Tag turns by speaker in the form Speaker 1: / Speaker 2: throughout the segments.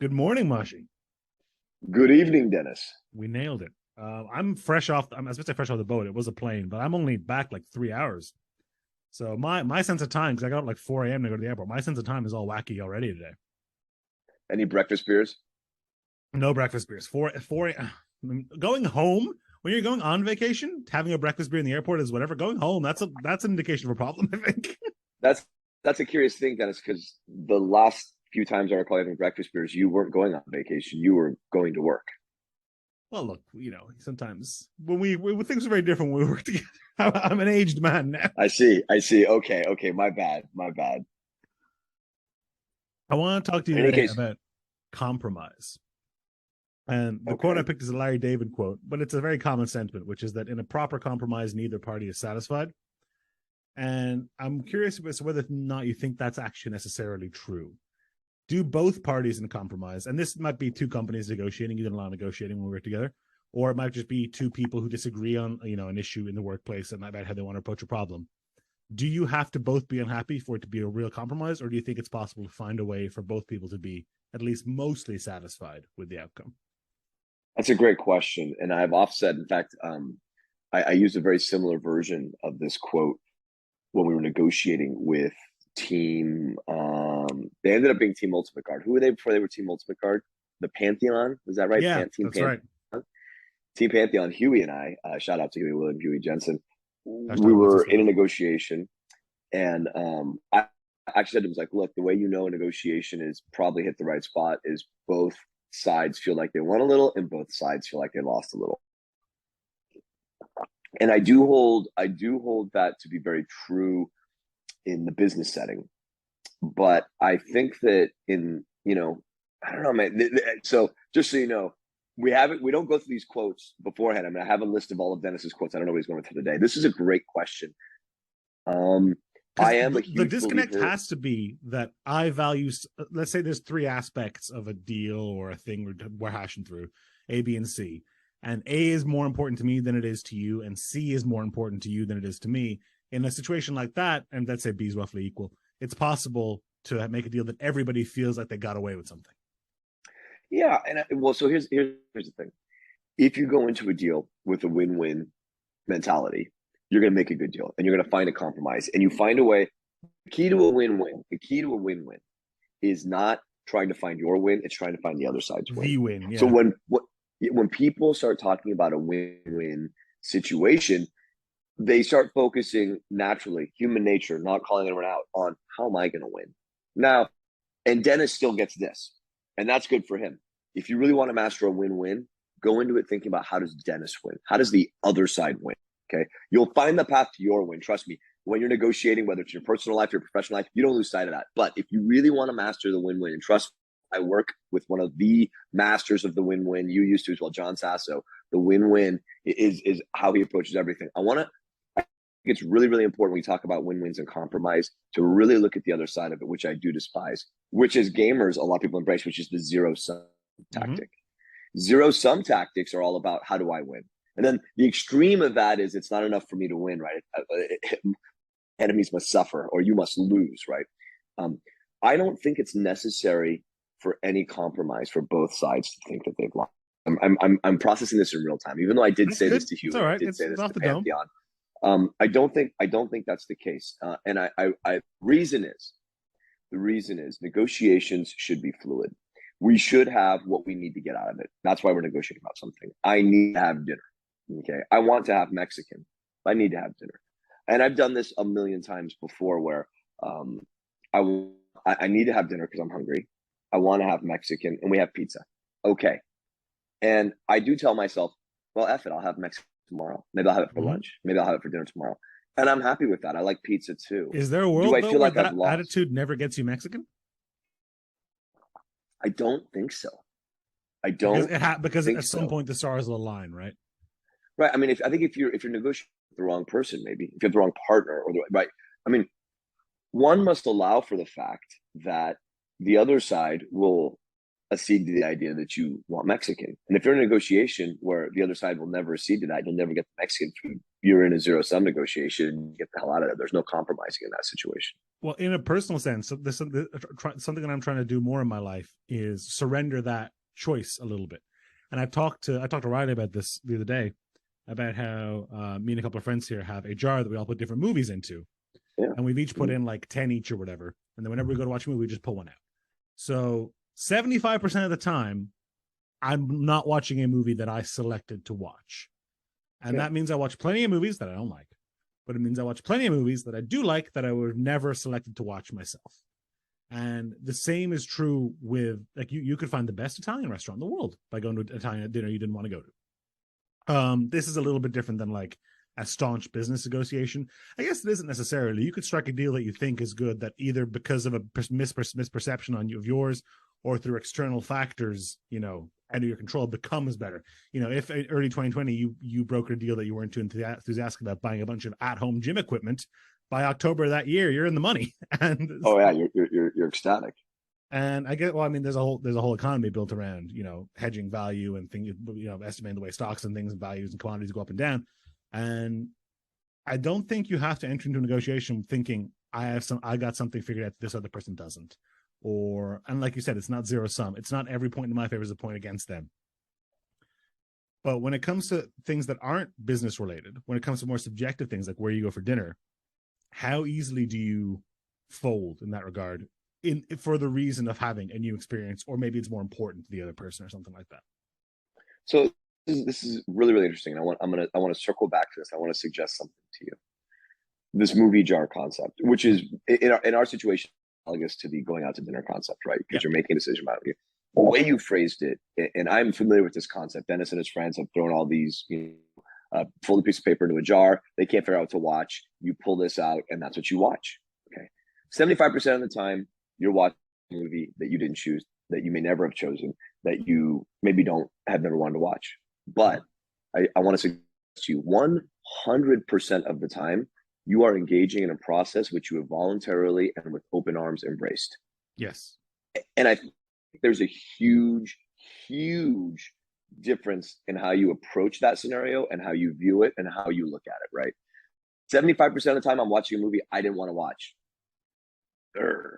Speaker 1: Good morning, Mashi.
Speaker 2: Good evening, Dennis.
Speaker 1: We nailed it. I'm fresh off. I'm I was supposed to say fresh off the boat. It was a plane, but I'm only back like 3 hours. So my sense of time, because I got up like 4 a.m. to go to the airport. My sense of time is all wacky already today.
Speaker 2: Any breakfast beers?
Speaker 1: No breakfast beers. Going home when you're going on vacation, having a breakfast beer in the airport is whatever. Going home, that's an indication of a problem. I think.
Speaker 2: That's that's a curious thing, Dennis, because the last few times I recall having breakfast beers, you weren't going on vacation; you were going to work.
Speaker 1: Well, look, sometimes when things are very different when we work together. I'm an aged man now.
Speaker 2: I see. I see. Okay. Okay. My bad. My bad.
Speaker 1: I want to talk to
Speaker 2: In
Speaker 1: you
Speaker 2: any
Speaker 1: today
Speaker 2: case,
Speaker 1: about compromise. And the quote I
Speaker 2: okay.
Speaker 1: picked is a Larry David quote, but it's a very common sentiment, which is that in a proper compromise, neither party is satisfied. And I'm curious as to whether or not you think that's actually necessarily true. Do both parties in a compromise, and this might be two companies negotiating, you did a lot of negotiating when we work together, or it might just be two people who disagree on an issue in the workplace and about how they want to approach a problem. Do you have to both be unhappy for it to be a real compromise, or do you think it's possible to find a way for both people to be at least mostly satisfied with the outcome?
Speaker 2: That's a great question, and I've offset. In fact, I used a very similar version of this quote when we were negotiating with Team. They ended up being Team Ultimate Guard. Who were they before they were Team Ultimate Guard? The Pantheon, was that right?
Speaker 1: Yeah,
Speaker 2: Team
Speaker 1: that's right.
Speaker 2: Pantheon. Team Pantheon. Huey and I. Shout out to Huey William, Huey Jensen. We
Speaker 1: Hashtag what's
Speaker 2: were
Speaker 1: his
Speaker 2: in a
Speaker 1: face.
Speaker 2: negotiation, and I actually said to him, like, look, the way you know a negotiation is probably hit the right spot is both sides feel like they won a little, and both sides feel like they lost a little. And I do hold that to be very true in the business setting. But I think that I don't know, man. So just so you know, we don't go through these quotes beforehand. I mean, I have a list of all of Dennis's quotes. I don't know what he's going through today. This is a great question. Um, I
Speaker 1: Because
Speaker 2: am a
Speaker 1: the
Speaker 2: huge
Speaker 1: disconnect
Speaker 2: believer.
Speaker 1: has to be that I value, let's say there's three aspects of a deal or a thing we're hashing through, A, B, and C. And A is more important to me than it is to you, and C is more important to you than it is to me. In a situation like that, and let's say B is roughly equal, it's possible to make a deal that everybody feels like they got away with something.
Speaker 2: Yeah, well, so here's the thing. If you go into a deal with a win-win mentality, you're going to make a good deal, and you're going to find a compromise, and you find a way. The key to a win-win is not trying to find your win; it's trying to find the other side's win.
Speaker 1: The win,
Speaker 2: So
Speaker 1: yeah.
Speaker 2: when people start talking about a win-win situation, they start focusing naturally, human nature, not calling anyone out on how am I going to win now. And Dennis still gets this, and that's good for him. If you really want to master a win-win, go into it thinking about how does Dennis win? How does the other side win? Okay, you'll find the path to your win. Trust me. When you're negotiating, whether it's your personal life, your professional life, you don't lose sight of that. But if you really want to master the win-win, and trust me, I work with one of the masters of the win-win. You used to as well, John Sasso. The win-win is how he approaches everything. I think it's really, really important when we talk about win-wins and compromise to really look at the other side of it, which I do despise, which is gamers, a lot of people embrace, which is the zero sum
Speaker 1: Mm-hmm.
Speaker 2: tactic. Zero sum tactics are all about how do I win? And then the extreme of that is it's not enough for me to win, right? Enemies must suffer or you must lose, right? Um, I don't think it's necessary for any compromise for both sides to think that they've lost. I'm processing this in real time, even though I did
Speaker 1: That's
Speaker 2: say this
Speaker 1: good.
Speaker 2: to
Speaker 1: It's
Speaker 2: Huey
Speaker 1: all
Speaker 2: and I
Speaker 1: right.
Speaker 2: did say
Speaker 1: It's
Speaker 2: this
Speaker 1: off
Speaker 2: to
Speaker 1: the dome.
Speaker 2: Pantheon. I don't think that's the case. And the reason is negotiations should be fluid. We should have what we need to get out of it. That's why we're negotiating about something. I need to have dinner. Okay. I want to have Mexican. I need to have dinner. And I've done this a million times before where um, I, I need to have dinner because I'm hungry. I want to have Mexican and we have pizza. Okay. And I do tell myself, well, F it, I'll have Mexican tomorrow. Maybe I'll have it for
Speaker 1: Mm-hmm.
Speaker 2: lunch. Maybe I'll have it for dinner tomorrow. And I'm happy with that. I like pizza too.
Speaker 1: Is there a
Speaker 2: Do
Speaker 1: world
Speaker 2: I
Speaker 1: though
Speaker 2: feel
Speaker 1: where
Speaker 2: like I've
Speaker 1: that
Speaker 2: lost?
Speaker 1: attitude never gets you Mexican?
Speaker 2: I don't think so. I
Speaker 1: Because
Speaker 2: don't
Speaker 1: because
Speaker 2: think
Speaker 1: at some
Speaker 2: so.
Speaker 1: point the stars will align, right?
Speaker 2: Right. I mean, if you're negotiating with the wrong person, maybe if you have the wrong partner or the right. I mean, one must allow for the fact that the other side will accede to the idea that you want Mexican. And if you're in a negotiation where the other side will never accede to that, you'll never get the Mexican food. You're in a zero sum negotiation and you get the hell out of it. There's no compromising in that situation.
Speaker 1: Well, in a personal sense, something that I'm trying to do more in my life is surrender that choice a little bit. And I talked to Riley about this the other day, about how me and a couple of friends here have a jar that we all put different movies into.
Speaker 2: Yeah.
Speaker 1: And we've each put in like 10 each or whatever. And then whenever we go to watch a movie, we just pull one out. So 75% of the time, I'm not watching a movie that I selected to watch. And that means I watch plenty of movies that I don't like. But it means I watch plenty of movies that I do like that I would have never selected to watch myself. And the same is true with, like, you could find the best Italian restaurant in the world by going to an Italian dinner you didn't want to go to. This is a little bit different than like a staunch business negotiation. I guess it isn't necessarily. You could strike a deal that you think is good that either because of a misperception on you of yours or through external factors, out of your control, becomes better. If early 2020 you brokered a deal that you weren't too enthusiastic about buying a bunch of at-home gym equipment, by October of that year you're in the money. And
Speaker 2: oh yeah, you're ecstatic.
Speaker 1: And I get, well, I mean, there's a whole economy built around, hedging value and things, estimating the way stocks and things and values and commodities go up and down. And I don't think you have to enter into a negotiation thinking I got something figured out that this other person doesn't. And like you said, it's not zero sum. It's not every point in my favor is a point against them. But when it comes to things that aren't business related, when it comes to more subjective things like where you go for dinner, how easily do you fold in that regard for the reason of having a new experience, or maybe it's more important to the other person or something like that?
Speaker 2: So this is really, really interesting. I want to circle back to this. I want to suggest something to you. This movie jar concept, which is in our situation analogous to the going out to dinner concept, right? Because you're making a decision about it. The way you phrased it, and I'm familiar with this concept. Dennis and his friends have thrown all these, fold a piece of paper into a jar. They can't figure out what to watch. You pull this out, and that's what you watch. Okay, 75% of the time, you're watching a movie that you didn't choose, that you may never have chosen, that you maybe have never wanted to watch. But I want to suggest to you, 100% of the time, you are engaging in a process which you have voluntarily and with open arms embraced.
Speaker 1: Yes.
Speaker 2: And I think there's a huge, huge difference in how you approach that scenario and how you view it and how you look at it, right? 75% of the time I'm watching a movie I didn't want to watch.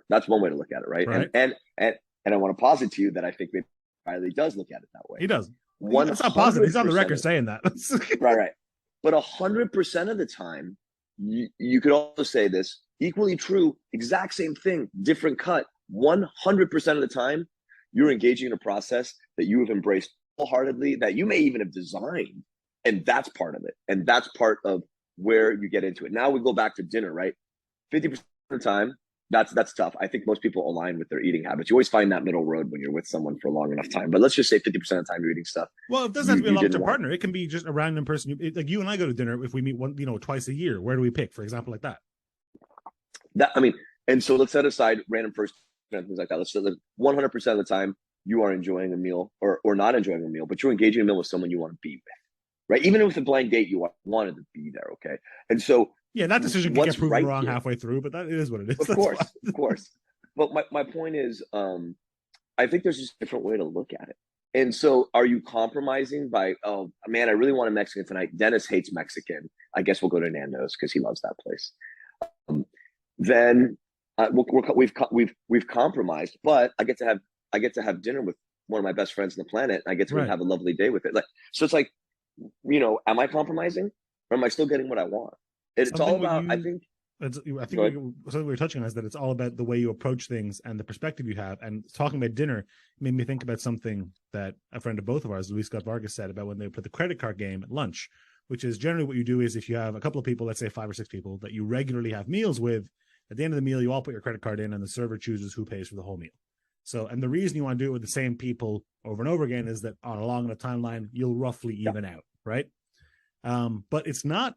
Speaker 2: That's one way to look at it, right? And I want to posit to you that I think that Riley does look at it that way.
Speaker 1: He does. It's not positive. He's on the record saying that.
Speaker 2: Right. But 100% of the time, you could also say this, equally true, exact same thing, different cut. 100% of the time, you're engaging in a process that you have embraced wholeheartedly, that you may even have designed. And that's part of it. And that's part of where you get into it. Now we go back to dinner, right? 50% of the time, that's tough. I think most people align with their eating habits. You always find that middle road when you're with someone for a long enough time. But let's just say 50% of the time you're eating stuff.
Speaker 1: Well, it doesn't have to be a long-term partner. It can be just a random person. Like you and I go to dinner if we meet twice a year. Where do we pick, for example, like that?
Speaker 2: And so let's set aside random first and things like that. Let's 100% of the time you are enjoying a meal or not enjoying a meal, but you're engaging in a meal with someone you want to be with, right? Even with a blind date, you wanted to be there, okay? And so
Speaker 1: that decision can get proven wrong halfway through, but that is what it is.
Speaker 2: Of course. But my point is, I think there's just a different way to look at it. And so are you compromising by, oh, man, I really want a Mexican tonight. Dennis hates Mexican. I guess we'll go to Nando's because he loves that place. Then we've compromised, but I get to have dinner with one of my best friends on the planet. And I get to have a lovely day with it. So it's like, am I compromising or am I still getting what I want? It's all about, I think something
Speaker 1: we were touching on is that it's all about the way you approach things and the perspective you have. And talking about dinner made me think about something that a friend of both of ours, Luis Scott Vargas, said about when they put the credit card game at lunch, which is generally what you do is if you have a couple of people, let's say 5 or 6 people that you regularly have meals with, at the end of the meal, you all put your credit card in and the server chooses who pays for the whole meal. So, and the reason you want to do it with the same people over and over again is that on a long enough timeline, you'll roughly even out, right? But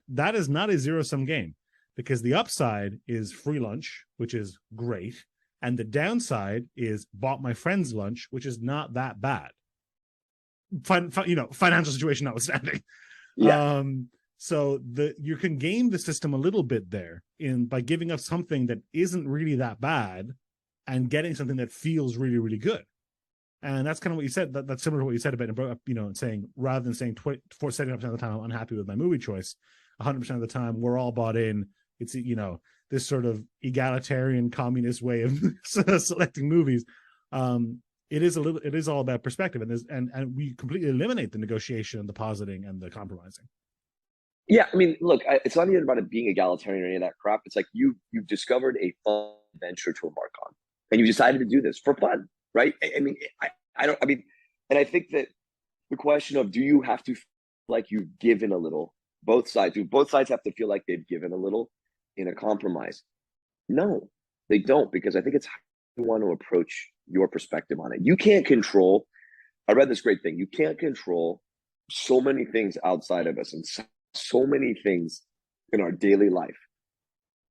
Speaker 1: that is not a zero-sum game, because the upside is free lunch, which is great. And the downside is bought my friend's lunch, which is not that bad. Financial situation notwithstanding.
Speaker 2: Yeah.
Speaker 1: So you can game the system a little bit there by giving up something that isn't really that bad and getting something that feels really, really good. And that's kind of what you said. That's similar to what you said about, saying rather than saying for 79% of the time I'm unhappy with my movie choice, 100% of the time we're all bought in. It's, this sort of egalitarian communist way of selecting movies. It is all about perspective, and we completely eliminate the negotiation and the positing and the compromising.
Speaker 2: Yeah, I mean, look, it's not even about it being egalitarian or any of that crap. It's like you've discovered a fun venture to embark on, and you decided to do this for fun, right? I mean, I don't. I mean, and I think that the question of do you have to feel like you've given a little? Both sides do. Both sides have to feel like they've given a little in a compromise. No, they don't, because I think it's how you want to approach your perspective on it. You can't control. I read this great thing. You can't control so many things outside of us, and so many things in our daily life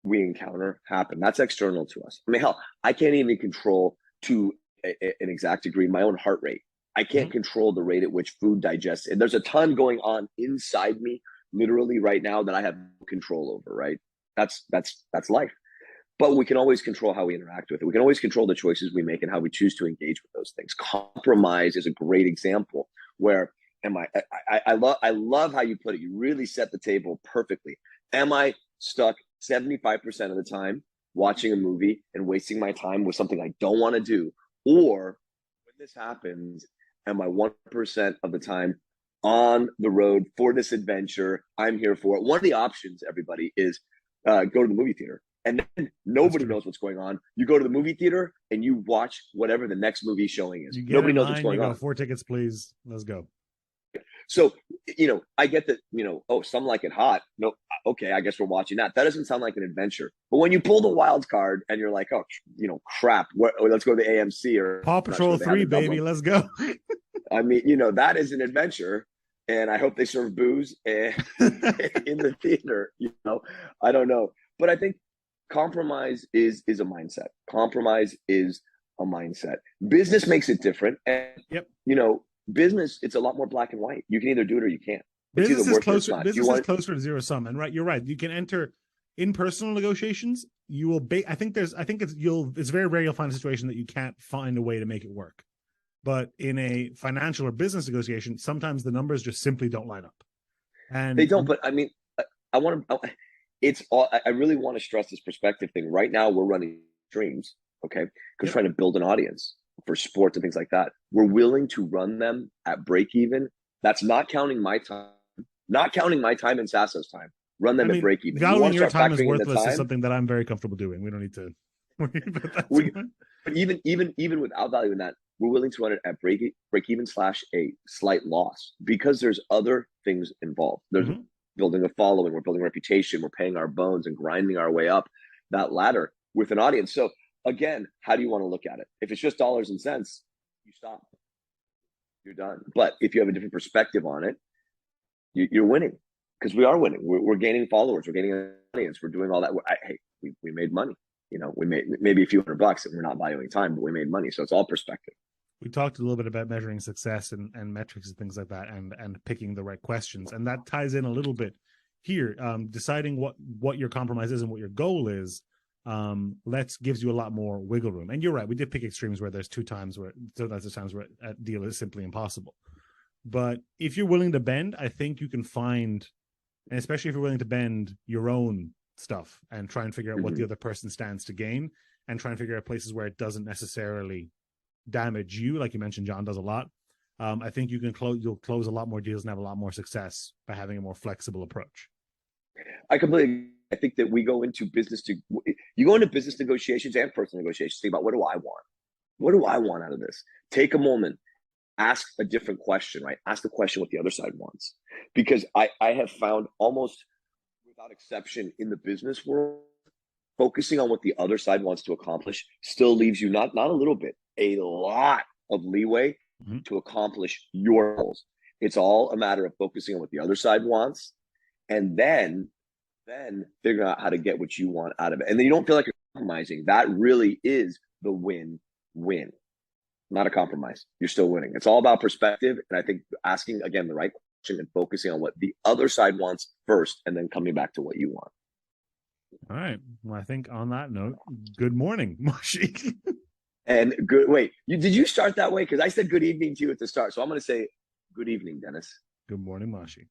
Speaker 2: we encounter happen. That's external to us. I mean, hell, I can't even control to an exact degree my own heart rate. I can't control the rate at which food digests. And there's a ton going on inside me, literally right now, that I have no control over. Right? That's life. But we can always control how we interact with it. We can always control the choices we make and how we choose to engage with those things. Compromise is a great example where I love how you put it. You really set the table perfectly. Am I stuck 75% of the time watching a movie and wasting my time with something I don't want to do? Or when this happens, am I 1% of the time on the road for this adventure? I'm here for it. One of the options, everybody, is go to the movie theater. And then nobody knows what's going on. You go to the movie theater and you watch whatever the next movie showing is. Nobody knows what's going on.
Speaker 1: 4 tickets, please. Let's go.
Speaker 2: So, I get that, some like it hot. No, okay, I guess we're watching that. That doesn't sound like an adventure. But when you pull the wild card and you're like, oh, crap, let's go to the AMC or
Speaker 1: Paw Patrol 3, baby, let's go.
Speaker 2: I mean, that is an adventure. And I hope they serve booze in the theater. I don't know. But I think compromise is a mindset. Compromise is a mindset. Business makes it different. And, business, it's a lot more black and white. You can either do it or you can't.
Speaker 1: Business is closer to zero sum. And you're right. You can enter in personal negotiations. You will it's very rare you'll find a situation that you can't find a way to make it work. But in a financial or business negotiation, sometimes the numbers just simply don't line up. And
Speaker 2: they don't, but I mean, I really want to stress this perspective thing. Right now we're running streams, okay? Because trying to build an audience for sports and things like that. We're willing to run them at break even. That's not counting my time, and Sasso's time. Run them at break even.
Speaker 1: Valuing your time as worthless is something that I'm very comfortable doing. We don't need to worry about that.
Speaker 2: But even without valuing that, we're willing to run it at break even / a slight loss, because there's other things involved. There's building a following, we're building a reputation, we're paying our bones and grinding our way up that ladder with an audience. So again, how do you want to look at it? If it's just dollars and cents, you stop. You're done. But if you have a different perspective on it, you're winning, because we are winning. We're gaining followers. We're gaining an audience. We're doing all that. We made money. We made maybe a few $100 and we're not valuing time, but we made money. So it's all perspective.
Speaker 1: We talked a little bit about measuring success and metrics and things like that, and picking the right questions. And that ties in a little bit here. Deciding what your compromise is and what your goal is gives you a lot more wiggle room. And you're right, we did pick extremes where there's times where a deal is simply impossible. But if you're willing to bend, I think you can find, and especially if you're willing to bend your own stuff and try and figure out what the other person stands to gain, and try and figure out places where it doesn't necessarily damage you, like you mentioned John does a lot. I think you'll close a lot more deals and have a lot more success by having a more flexible approach.
Speaker 2: I completely. I think that you go into business negotiations and personal negotiations. Think about, what do I want? What do I want out of this? Take a moment, ask a different question, right? Ask the question what the other side wants. Because I have found, almost without exception, in the business world, focusing on what the other side wants to accomplish still leaves you not a little bit, a lot of leeway to accomplish your goals. It's all a matter of focusing on what the other side wants, and then figuring out how to get what you want out of it. And then you don't feel like you're compromising. That really is the win-win, not a compromise. You're still winning. It's all about perspective. And I think asking, again, the right question and focusing on what the other side wants first, and then coming back to what you want.
Speaker 1: All right. Well, I think on that note, good morning, Mashi.
Speaker 2: And good. Wait, did you start that way? Because I said good evening to you at the start, so I'm going to say good evening, Dennis.
Speaker 1: Good morning, Mashi.